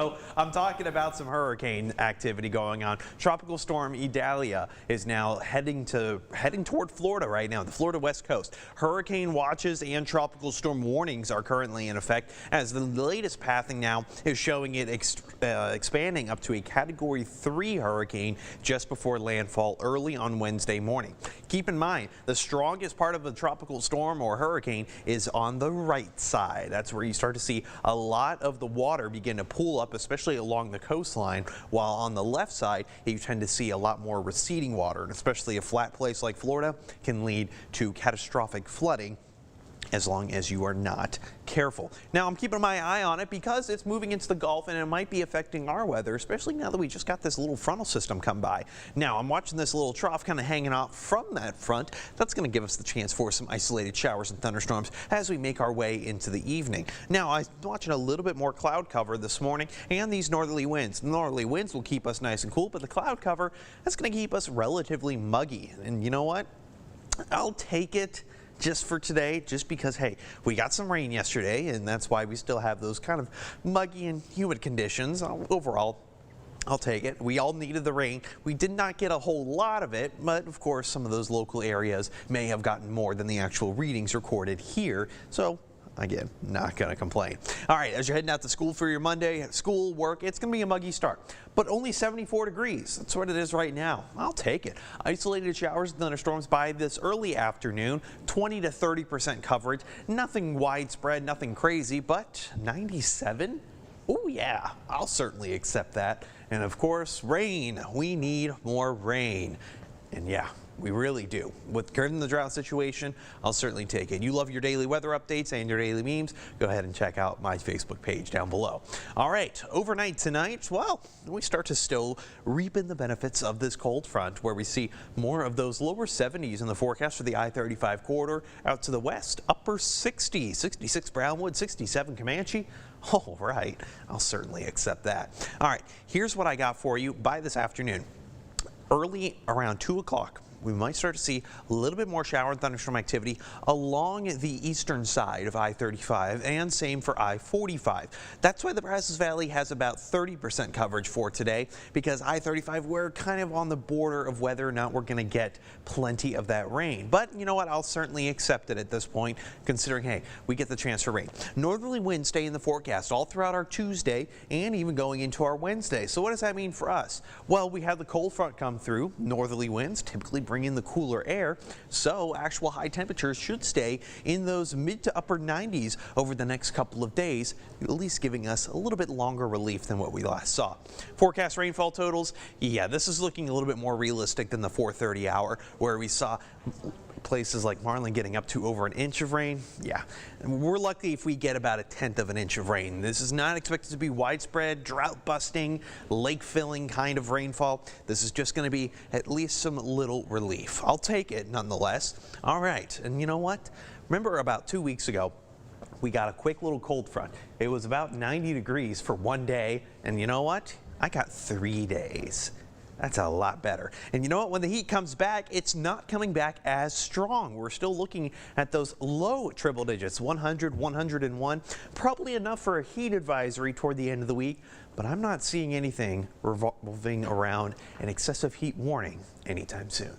So I'm talking about some hurricane activity going on. Tropical storm Idalia is now heading toward Florida right now, the Florida West Coast. Hurricane watches and tropical storm warnings are currently in effect, as the latest pathing now is showing it expanding up to a Category 3 hurricane just before landfall early on Wednesday morning. Keep in mind, the strongest part of the tropical storm or hurricane is on the right side. That's where you start to see a lot of the water begin to pool up, especially along the coastline, while on the left side you tend to see a lot more receding water, and especially a flat place like Florida can lead to catastrophic flooding as long as you are not careful. Now, I'm keeping my eye on it because it's moving into the Gulf and it might be affecting our weather, especially now that we just got this little frontal system come by. Now, I'm watching this little trough kind of hanging out from that front. That's going to give us the chance for some isolated showers and thunderstorms as we make our way into the evening. Now, I'm watching a little bit more cloud cover this morning and these northerly winds. Northerly winds will keep us nice and cool, but the cloud cover, that's going to keep us relatively muggy. And you know what? I'll take it just for today, just because, hey, we got some rain yesterday, and that's why we still have those kind of muggy and humid conditions. Overall, I'll take it. We all needed the rain. We did not get a whole lot of it, but of course, some of those local areas may have gotten more than the actual readings recorded here. So again, not going to complain. All right, as you're heading out to school for your Monday, school, work, it's going to be a muggy start, but only 74 degrees. That's what it is right now. I'll take it. Isolated showers and thunderstorms by this early afternoon, 20 to 30% coverage. Nothing widespread, nothing crazy, but 97? Oh yeah, I'll certainly accept that. And of course, rain. We need more rain. And yeah, we really do. Given the drought situation, I'll certainly take it. You love your daily weather updates and your daily memes? Go ahead and check out my Facebook page down below. All right, overnight tonight, well, we start to still reap in the benefits of this cold front, where we see more of those lower 70s in the forecast for the I-35 corridor out to the west. Upper 60s, 66 Brownwood, 67 Comanche. All right, I'll certainly accept that. All right, here's what I got for you by this afternoon. Early around 2 o'clock, we might start to see a little bit more shower and thunderstorm activity along the eastern side of I-35, and same for I-45. That's why the Brazos Valley has about 30% coverage for today, because I-35, we're kind of on the border of whether or not we're going to get plenty of that rain. But you know what? I'll certainly accept it at this point, considering, hey, we get the chance for rain. Northerly winds stay in the forecast all throughout our Tuesday and even going into our Wednesday. So what does that mean for us? Well, we have the cold front come through. Northerly winds typically bring in the cooler air, so actual high temperatures should stay in those mid to upper 90s over the next couple of days, at least giving us a little bit longer relief than what we last saw. Forecast rainfall totals, yeah, this is looking a little bit more realistic than the 4:30 hour, where we saw places like Marlin getting up to over an inch of rain. Yeah, we're lucky if we get about a 1/10 of an inch of rain. This is not expected to be widespread, drought-busting, lake-filling kind of rainfall. This is just going to be at least some little relief. I'll take it nonetheless. All right, and you know what? Remember about 2 weeks ago, we got a quick little cold front. It was about 90 degrees for one day, and you know what? I got 3 days. That's a lot better. And you know what? When the heat comes back, it's not coming back as strong. We're still looking at those low triple digits, 100, 101, probably enough for a heat advisory toward the end of the week, but I'm not seeing anything revolving around an excessive heat warning anytime soon.